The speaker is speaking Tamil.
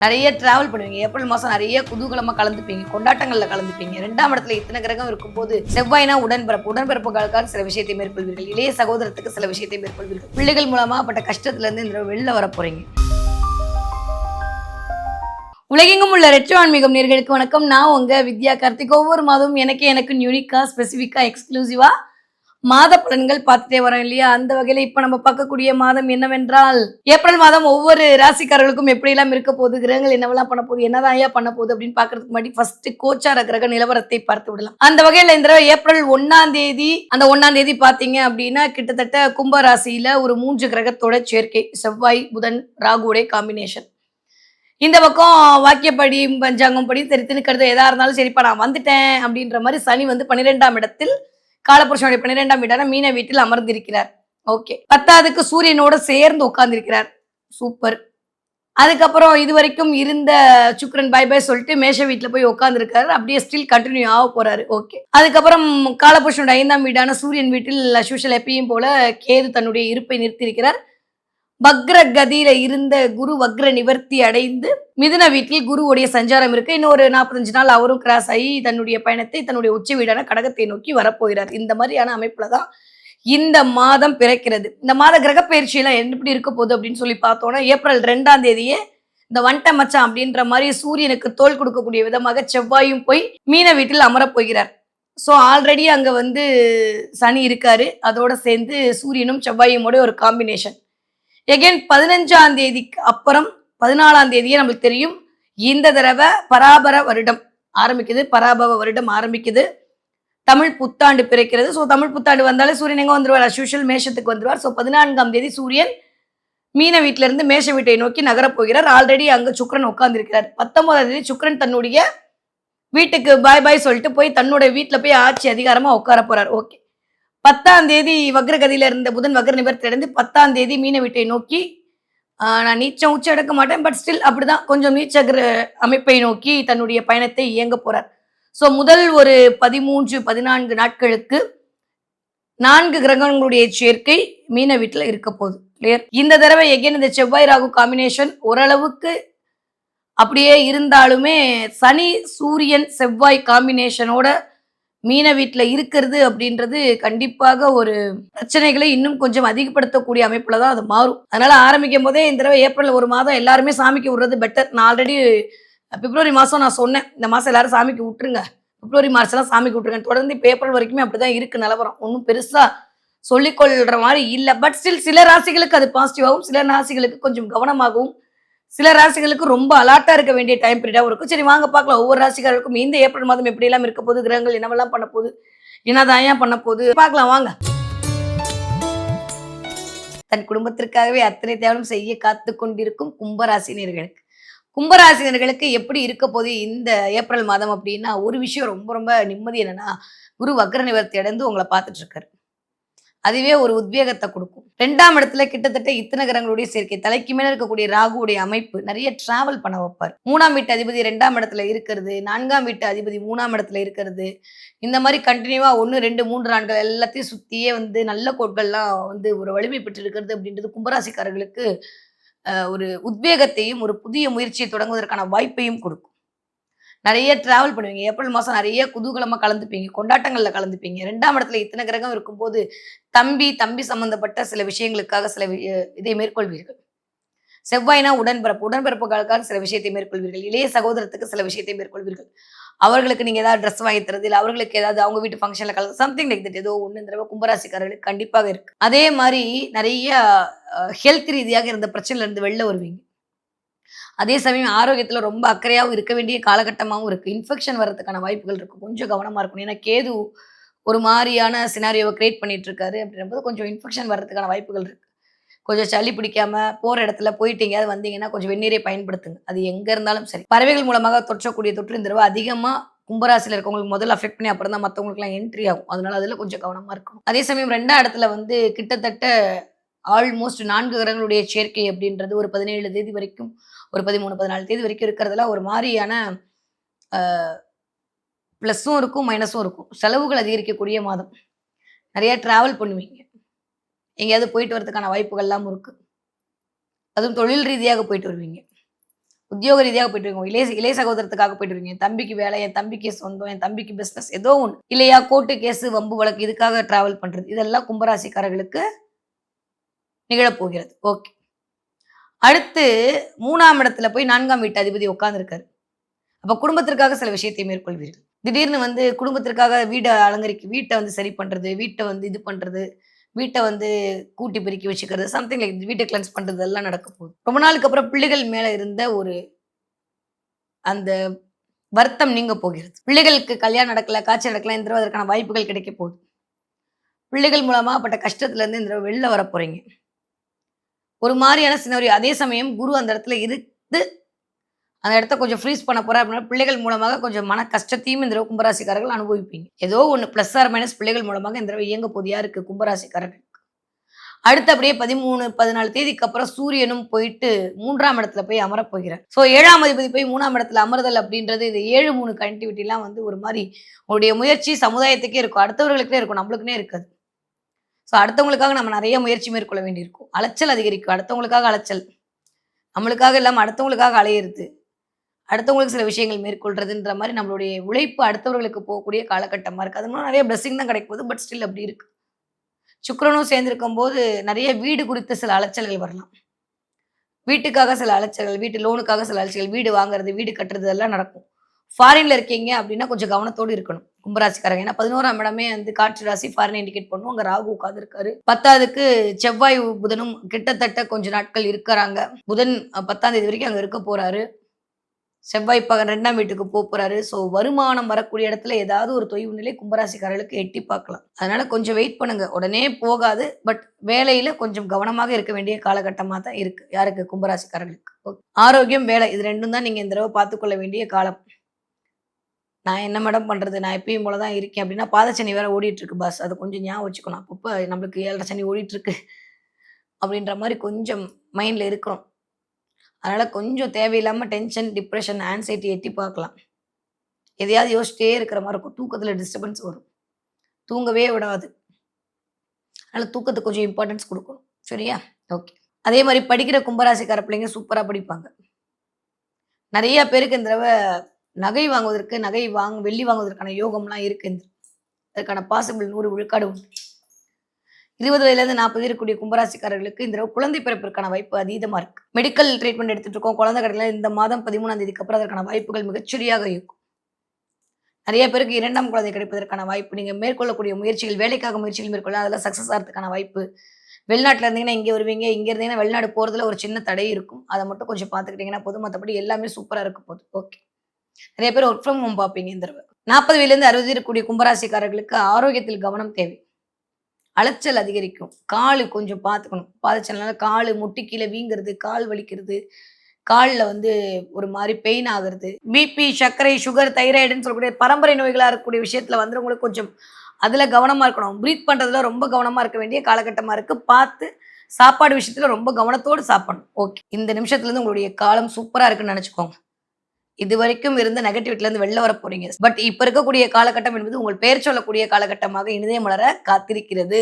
நிறைய டிராவல் பண்ணுவீங்க. ஏப்ரல் மாசம் நிறைய குதூகலமா கலந்துப்பீங்க. கொண்டாட்டங்கள்ல கலந்துப்பீங்க. 2ஆம் இடத்துல இத்தனை கிரகம் இருக்கும்போது செவ்வாய்னா உடன்பிறப்பு. உடன்பிறப்புகளுக்காக சில விஷயத்தை மேற்கொள்வீர்கள். இளைய சகோதரத்துக்கு சில விஷயத்தை மேற்கொள்வீர்கள். பிள்ளைகள் மூலமா பட்ட கஷ்டத்துல இருந்து இந்த வெளில வர போறீங்க. உலகெங்கும் உள்ள ரெட்ரோ ஆன்மீகம் நேயர்களுக்கு வணக்கம். நான் உங்க வித்யா கார்த்திக். ஒவ்வொரு மாதமும் எனக்கு யூனிக்கா, ஸ்பெசிஃபிக்கா, எக்ஸ்க்ளூசிவா மாத பலன்கள் பார்த்துட்டே வரோம் இல்லையா? அந்த வகையில இப்ப நம்ம பார்க்கக்கூடிய மாதம் என்னவென்றால், ஏப்ரல் மாதம் ஒவ்வொரு ராசிக்காரர்களுக்கும் எப்படியெல்லாம் இருக்க போகுது, கிரகங்கள் என்னவெல்லாம் பண்ண போகுது, என்னதான் ஐயா பண்ண போகுது அப்படின்னு பார்க்கறதுக்கு முன்னாடி ஃபர்ஸ்ட் கோச்சார கிரக நிலவரத்தை பார்த்து விடலாம். அந்த வகையில இந்த தடவை ஏப்ரல் 1ஆம் தேதி, அந்த 1ஆம் தேதி பார்த்தீங்க அப்படின்னா கிட்டத்தட்ட கும்ப ராசியில ஒரு 3 கிரகத்தோட சேர்க்கை. செவ்வாய், புதன், ராகுடைய காம்பினேஷன். இந்த பக்கம் வாக்கியப்படி, பஞ்சாங்கம் படி சரி திணுக்கிறது எதா இருந்தாலும் சரிப்பா நான் வந்துட்டேன் அப்படின்ற மாதிரி சனி வந்து 12ஆம் இடத்தில் காலபுருஷனுடைய 12ஆம் வீடான மீன வீட்டில் அமர்ந்திருக்கிறார். ஓகே. 10ஆவதுக்கு சூரியனோட சேர்ந்து உட்கார்ந்திருக்கிறார். சூப்பர். அதுக்கப்புறம் இது வரைக்கும் இருந்த சுக்கிரன் பை பை சொல்லிட்டு மேஷ வீட்டுல போய் உட்கார்ந்துருக்காரு. அப்படியே ஸ்டில் கண்டினியூ ஆக போறாரு. ஓகே. அதுக்கப்புறம் காலபுருஷனுடைய 5ஆம் வீடான சூரியன் வீட்டில் அஸ்யூஷுவல் எப்பயும் போல கேது தன்னுடைய இருப்பை நிறுத்தியிருக்கிறார். வக்ர கதியில இருந்த குரு வக்ர நிவர்த்தி அடைந்து மிதுன வீட்டில் குருவுடைய சஞ்சாரம் இருக்கு. இன்னும் ஒரு 45 நாள் அவரும் கிராஸ் ஆகி தன்னுடைய பயணத்தை தன்னுடைய உச்ச வீடான கடகத்தை நோக்கி வரப்போகிறார். இந்த மாதிரியான அமைப்புல தான் இந்த மாதம் பிறக்கிறது. இந்த மாத கிரக பயிற்சியெல்லாம் எப்படி இருக்க போகுது அப்படின்னு சொல்லி பார்த்தோம்னா, ஏப்ரல் 2ஆம் தேதியே இந்த வண்ட மச்சான் அப்படின்ற மாதிரி சூரியனுக்கு தோல் கொடுக்கக்கூடிய விதமாக செவ்வாயும் போய் மீன வீட்டில் அமரப் போகிறார். ஸோ ஆல்ரெடி அங்க வந்து சனி இருக்காரு. அதோட சேர்ந்து சூரியனும் செவ்வாயுமோட ஒரு காம்பினேஷன். எகைன் 15ஆம் தேதிக்கு அப்புறம் 14ஆம் தேதியே நம்மளுக்கு தெரியும் இந்த தடவை பராபர வருடம் ஆரம்பிக்குது. பராபவ வருடம் ஆரம்பிக்குது. தமிழ் புத்தாண்டு பிறக்கிறது. ஸோ தமிழ் புத்தாண்டு வந்தாலே சூரியன் எங்க வந்துருவார்? அஸ்யூஷுவல் மேஷத்துக்கு வந்துருவார். ஸோ 14ஆம் தேதி சூரியன் மீன வீட்டில இருந்து மேஷ வீட்டை நோக்கி நகரப் போகிறார். ஆல்ரெடி அங்க சுக்கிரன் உட்கார்ந்திருக்கிறார். 19ஆம் தேதி சுக்கிரன் தன்னுடைய வீட்டுக்கு பாய் பாய் சொல்லிட்டு போய் தன்னோட வீட்டுல போய் ஆட்சி அதிகாரமா உட்கார போறார். ஓகே. 10ஆம் தேதி வக்ரகதியில இருந்த புதன் வக்ர நிவர்த்தி அடைந்து 10ஆம் தேதி மீன வீட்டை நோக்கி நான் நீச்சம் உச்சம் எடுக்க மாட்டேன். பட் ஸ்டில் அப்படிதான் கொஞ்சம் நீச்ச அமைப்பை நோக்கி தன்னுடைய பயணத்தை இயங்க போறார். ஸோ முதல் ஒரு 13, 14 நாட்களுக்கு 4 கிரகங்களுடைய சேர்க்கை மீன வீட்டுல இருக்க போகுது. கிளியர். இந்த தடவை எகைன் இந்த செவ்வாய் ராகு காம்பினேஷன் ஓரளவுக்கு அப்படியே இருந்தாலுமே சனி சூரியன் செவ்வாய் காம்பினேஷனோட மீன வீட்டுல இருக்கிறது அப்படின்றது கண்டிப்பாக ஒரு பிரச்சனைகளை இன்னும் கொஞ்சம் அதிகப்படுத்தக்கூடிய அமைப்புல தான் அது மாறும். அதனால ஆரம்பிக்கும் போதே இந்த தடவை ஏப்ரல் ஒரு மாதம் எல்லாருமே சாமிக்கு விடுறது பெட்டர். நான் ஆல்ரெடி பிப்ரவரி மாசம் நான் சொன்னேன், இந்த மாசம் எல்லாரும் சாமிக்கு விட்டுருங்க, பிப்ரவரி மார்ச் எல்லாம் சாமிக்கு விட்டுருங்க. தொடர்ந்து இப்போ ஏப்ரல் வரைக்குமே அப்படிதான் இருக்கு நிலவரம். ஒன்றும் பெருசா சொல்லிக்கொள்ற மாதிரி இல்லை. பட் ஸ்டில் சில ராசிகளுக்கு அது பாசிட்டிவாகவும், சில ராசிகளுக்கு கொஞ்சம் கவனமாகவும், சில ராசிகளுக்கு ரொம்ப அலாட்டா இருக்க வேண்டிய டைம் பீரியடாகவும் இருக்கும். சரி வாங்க பார்க்கலாம் ஒவ்வொரு ராசிக்காரருக்கும் இந்த ஏப்ரல் மாதம் எப்படி எல்லாம் இருக்க போகுது, கிரகங்கள் என்னவெல்லாம் பண்ண போகுது, என்னதான் ஏன் பண்ண போகுது பார்க்கலாம் வாங்க. தன் குடும்பத்திற்காகவே அத்தனை தேவனும் செய்ய காத்து கொண்டிருக்கும் கும்பராசினியர்களுக்கு கும்பராசினியர்களுக்கு எப்படி இருக்க போது இந்த ஏப்ரல் மாதம் அப்படின்னா, ஒரு விஷயம் ரொம்ப ரொம்ப நிம்மதி என்னன்னா, குரு வக்ர நிவர்த்தி அடைந்து உங்களை பார்த்துட்டு இருக்காரு. அதுவே ஒரு உத்வேகத்தை கொடுக்கும். 2ஆம் இடத்துல கிட்டத்தட்ட இத்தனை கிரகங்களுடைய சேர்க்கை. தலைக்கு மேல இருக்கக்கூடிய ராகுடைய அமைப்பு நிறைய டிராவல் பண்ண வைப்பார். 3ஆம் வீட்டு அதிபதி 2ஆம் இடத்துல இருக்கிறது, 4ஆம் வீட்டு அதிபதி 3ஆம் இடத்துல இருக்கிறது, இந்த மாதிரி கண்டினியூவா 1, 2, 3 நாட்கள் எல்லாத்தையும் சுத்தியே வந்து நல்ல கோட்கள்லாம் வந்து ஒரு வலிமை பெற்று இருக்கிறது அப்படின்றது கும்பராசிக்காரர்களுக்கு ஒரு உத்வேகத்தையும் ஒரு புதிய முயற்சியை தொடங்குவதற்கான வாய்ப்பையும் கொடுக்கும். நிறைய டிராவல் பண்ணுவீங்க. ஏப்ரல் மாசம் நிறைய குதூகலமா கலந்துப்பீங்க. கொண்டாட்டங்கள்ல கலந்துப்பீங்க. 2ஆம் இடத்துல இத்தனை கிரகம் இருக்கும்போது தம்பி சம்பந்தப்பட்ட சில விஷயங்களுக்காக சில இதை மேற்கொள்வீர்கள். செவ்வாய்னா உடன்பிறப்பு. உடன்பிறப்புகளுக்காக சில விஷயத்தை மேற்கொள்வீர்கள். இளைய சகோதரத்துக்கு சில விஷயத்தை மேற்கொள்வீர்கள். அவர்களுக்கு நீங்க ஏதாவது ட்ரெஸ் வாங்கி தரது, இல்லை அவர்களுக்கு ஏதாவது அவங்க வீட்டு ஃபங்க்ஷன்ல கலந்து சம்திங் லைக் தட் ஏதோ ஒன்று இந்த தடவை கும்பராசிக்காரர்களுக்கு கண்டிப்பாக இருக்கு. அதே மாதிரி நிறைய ஹெல்த் ரீதியாக இருந்த பிரச்சனையில இருந்து வெளில வருவீங்க. அதே சமயம் ஆரோக்கியத்துல ரொம்ப அக்கறையாகவும் இருக்க வேண்டிய காலகட்டமாகவும் இருக்கு. இன்ஃபெக்ஷன் வர்றதுக்கான வாய்ப்புகள் இருக்கு. கொஞ்சம் கவனமா இருக்கணும். ஏன்னா கேது ஒரு மாதிரியான சினாரியோவை கிரியேட் பண்ணிட்டு இருக்காரு அப்படின்றபோது கொஞ்சம் இன்ஃபெக்ஷன் வர்றதுக்கான வாய்ப்புகள் இருக்கு. கொஞ்சம் சளி பிடிக்காம போற இடத்துல போயிட்டு எங்கேயாவது வந்தீங்கன்னா கொஞ்சம் வெந்நீரை பயன்படுத்துங்க. அது எங்க இருந்தாலும் சரி. பறவைகள் மூலமாக தொற்றக்கூடிய தொற்று இந்த தடவை அதிகமா கும்பராசியில் இருக்கவங்களுக்கு முதல்ல அஃபெக்ட் பண்ணி அப்புறம் தான் மற்றவங்களுக்குலாம் என்ட்ரி ஆகும். அதனால அதுல கொஞ்சம் கவனமா இருக்கணும். அதே சமயம் 2ஆம் இடத்துல வந்து கிட்டத்தட்ட ஆல்மோஸ்ட் 4 கிரகங்களுடைய சேர்க்கை அப்படின்றது ஒரு 17 தேதி வரைக்கும், ஒரு 13, 14 தேதி வரைக்கும் இருக்கிறதுல ஒரு மாதிரியான ப்ளஸ்ஸும் இருக்கும், மைனஸும் இருக்கும். செலவுகள் அதிகரிக்கக்கூடிய மாதம். நிறைய டிராவல் பண்ணுவீங்க. எங்கேயாவது போயிட்டு வரதுக்கான வாய்ப்புகள்லாம் இருக்கு. அதுவும் தொழில் ரீதியாக போயிட்டு வருவீங்க. உத்தியோக ரீதியாக போயிட்டு இருக்கோம். இளைய சகோதரத்துக்காக போயிட்டு இருக்கீங்க. என் தம்பிக்கு வேலை, என் தம்பிக்கு சொந்தம், என் தம்பிக்கு பிசினஸ் ஏதோ ஒண்ணு. இல்லையா கோர்ட்டு கேஸ், வம்பு வழக்கு இதுக்காக டிராவல் பண்றது. இதெல்லாம் கும்பராசிக்காரர்களுக்கு நிகழப்போகிறது. ஓகே. அடுத்து 3ஆம் இடத்துல போய் 4ஆம் வீட்டு அதிபதி உட்கார்ந்திருக்காரு. அப்ப குடும்பத்திற்காக சில விஷயத்தை மேற்கொள்வீர்கள். திடீர்னு வந்து குடும்பத்திற்காக வீட்ட வந்து சரி பண்றது, வீட்ட வந்து இது பண்றது, வீட்ட வந்து கூட்டி பெருக்கி வச்சுக்கிறது, சம்திங் லைக் வீட்ட கிளென்ஸ் பண்றது எல்லாம் நடக்க போகுது. ரொம்ப நாளுக்கு அப்புறம் பிள்ளைகள் மேல இருந்த ஒரு அந்த வருத்தம் நீங்க போகிறது. பிள்ளைகளுக்கு கல்யாணம் நடக்கல, காட்சி நடக்கல, இந்த தடவ அதற்கான வாய்ப்புகள் கிடைக்க போகுது. பிள்ளைகள் மூலமா பட்ட கஷ்டத்துல இருந்து இந்த தடவ வெளில வரப் போறீங்க. ஒரு மாரியான சினரியோ. அதே சமயம் குரு அந்த இடத்துல இருந்து அந்த இடத்த கொஞ்சம் ஃப்ரீஸ் பண்ண போறார் அப்படின்னா, பிள்ளைகள் மூலமாக கொஞ்சம் மன கஷ்டத்தையும் இந்த தடவ கும்பராசிக்காரர்கள் அனுபவிப்பீங்க. ஏதோ ஒண்ணு பிளஸ் ஆர் மைனஸ் பிள்ளைகள் மூலமாக இந்த தடவ இயங்க போது யாருக்கு? கும்பராசிக்காரர்கள். அடுத்து அப்படியே 13, 14 தேதிக்கு அப்புறம் சூரியனும் போயிட்டு 3ஆம் இடத்துல போய் அமரப் போகிறார். ஸோ 7ஆம் அதிபதி போய் 3ஆம் இடத்துல அமர்தல் அப்படின்றது இது 7, 3 கனெக்டிவிட்டிலாம் வந்து ஒரு மாரி உங்களுடைய முயற்சி சமுதாயத்துக்கே இருக்கும். அடுத்தவர்களுக்கே இருக்கும். நம்மளுக்குன்னே இருக்காது. ஸோ அடுத்தவங்களுக்காக நம்ம நெறைய முயற்சி மேற்கொள்ள வேண்டியிருக்கும். அலைச்சல் அதிகரிக்கும். அடுத்தவங்களுக்காக அலைச்சல். நம்மளுக்காக இல்லாம அடுத்தவங்களுக்காக அலையிறது. அடுத்தவங்களுக்கு சில விஷயங்கள் மேற்கொள்றதுன்ற மாரி நம்மளுடைய உழைப்பு அடுத்தவர்களுக்கு போகக்கூடிய காலகட்டமா இருக்கு. அது மூலம் நெறைய பிளெஸ்ஸிங் தான் கிடைக்க போகுது. பட் ஸ்டில் அப்படி இருக்கு. சுக்கிரனும் சேர்ந்திருக்கும்போது நெறைய வீடு குறித்த சில அலைச்சல்கள் வரலாம். வீட்டுக்காக சில அலைச்சல்கள், வீட்டு லோனுக்காக சில அலைச்சல்கள், வீடு வாங்குறது, வீடு கட்டுறது எல்லாம் நடக்கும். ஃபாரின்ல இருக்கீங்க அப்படின்னா கொஞ்சம் கவனத்தோடு இருக்கணும். கும்பராசிக்காரங்க. ஏன்னா 11ஆம் இடமே வந்து காற்று ராசி ஃபாரின இண்டிகேட் பண்ணும். அங்க ராகு உட்கார்ந்திருக்காரு. 10வதுக்கு செவ்வாய், புதனும் கிட்டத்தட்ட கொஞ்ச நாட்கள் இருக்கறாங்க. புதன் 10ஆம் தேதி வரைக்கும் அங்க இருக்க போறாரு. செவ்வாய் 2ஆம் வீட்டுக்கு போறாரு. ஸோ வருமானம் வரக்கூடிய இடத்துல ஏதாவது ஒரு தொய்வு நிலை கும்பராசிக்காரர்களுக்கு எட்டி பார்க்கலாம். அதனால கொஞ்சம் வெயிட் பண்ணுங்க. உடனே போகாது. பட் வேலையில கொஞ்சம் கவனமாக இருக்க வேண்டிய காலகட்டமா தான் இருக்கு. யாருக்கு? கும்பராசிக்காரர்களுக்கு. ஆரோக்கியம், வேலை இது 2ம் தான் நீங்க இந்த தடவ பார்த்துக்கொள்ள வேண்டிய காலம். நான் என்ன மேடம் பண்றது? நான் எப்பயும் போல தான் இருக்கேன் அப்படின்னா, பாதச்சனி வேற ஓடிட்டு இருக்கு பாஸ். அத கொஞ்சம் ஞாபகம் வச்சுக்கணும். அப்பப்ப நம்மளுக்கு 7:30 சனி ஓடிட்டு இருக்கு. அப்படின்ற மாரி கொஞ்சம் மைண்ட்ல இருக்கணும். அதனால கொஞ்சம் தேவையில்லாம டென்ஷன், டிப்ரஷன், ஆங்சைட்டி எட்டி பார்க்கலாம். எதையாவது யோசிச்சிட்டே இருக்கிற மாரி இருக்கும். தூக்கத்தில டிஸ்டர்பன்ஸ் வரும். தூங்கவே விடாது. அதனால தூக்கத்துக்கு கொஞ்சம் இம்பார்ட்டன்ஸ் குடுக்கணும். சரியா? ஓகே. அதே மாரி படிக்கிற கும்பராசிக்கார பிள்ளைங்க சூப்பரா படிப்பாங்க. நெறைய பேருக்கு இந்த தடவ நகை வாங்குவதற்கு, வெள்ளி வாங்குவதற்கான யோகம்லாம் இருக்கு. அதற்கான பாசிபிள் 100 விழுக்காடு உண்டு. 20 வயதிலேருந்து 40 இருக்கக்கூடிய கும்பராசிக்காரர்களுக்கு இந்த தடவ குழந்தை பிறப்பிற்கான வாய்ப்பு அதீதமா இருக்கு. மெடிக்கல் ட்ரீட்மெண்ட் எடுத்துட்டு இருக்கோம். குழந்தை கிடைக்கல. இந்த மாதம் 13ஆம் தேதிக்கு அப்புறம் அதற்கான வாய்ப்புகள் மிகச்சரியாக இருக்கும். நெறைய பேருக்கு 2ஆம் குழந்தை கிடைப்பதற்கான வாய்ப்பு. நீங்க மேற்கொள்ளக்கூடிய முயற்சிகள், வேலைக்காக முயற்சிகள் மேற்கொள்ள அதில சக்சஸ் ஆறதுக்கான வாய்ப்பு. வெளிநாட்ல இருந்தீங்கன்னா இங்க வருவீங்க. இங்க இருந்தீங்கன்னா வெளிநாடு போறதுல ஒரு சின்ன தடை இருக்கும். அத மட்டும் கொஞ்சம் பார்த்துக்கிட்டீங்கன்னா போதும். மத்தபடி எல்லாமே சூப்பரா இருக்க போகுது. ஓகே. நெறைய பேர் ஒர்க் ஃப்ரம் ஹோம் பார்ப்பீங்க இந்த தடவ. 40 வயதிலேருந்து 60 இருக்கக்கூடிய கும்பராசிக்காரர்களுக்கு ஆரோக்கியத்தில் கவனம் தேவை. அலைச்சல் அதிகரிக்கும். காலு கொஞ்சம் பார்த்துக்கணும். பாதச்சலனால காலு முட்டி கீழ வீங்குறது, கால் வலிக்கிறது, கால்ல வந்து ஒரு மாரி பெயின் ஆகுறது, பிபி, சர்க்கரை, சுகர், தைராய்டுன்னு சொல்லக்கூடிய பரம்பரை நோய்களா இருக்கக்கூடிய விஷயத்துல வந்துறவங்களுக்கு கொஞ்சம் அதுல கவனமா இருக்கணும். பிரீத் பண்றதுல ரொம்ப கவனமா இருக்க வேண்டிய காலகட்டமா இருக்கு. பார்த்து சாப்பாடு விஷயத்துல ரொம்ப கவனத்தோடு சாப்பிடணும். ஓகே. இந்த நிமிஷத்துலருந்து உங்களுடைய காலம் சூப்பரா இருக்குன்னு நெனச்சுக்கோங்க. இதுவரைக்கும் இருந்த நெகட்டிவிட்டிலருந்து வெளில வரப் போறீங்க. பட் இப்ப இருக்கக்கூடிய காலகட்டம் என்பது உங்கள் பெயர் சொல்லக்கூடிய காலகட்டமாக இனிதே மலர காத்திருக்கிறது.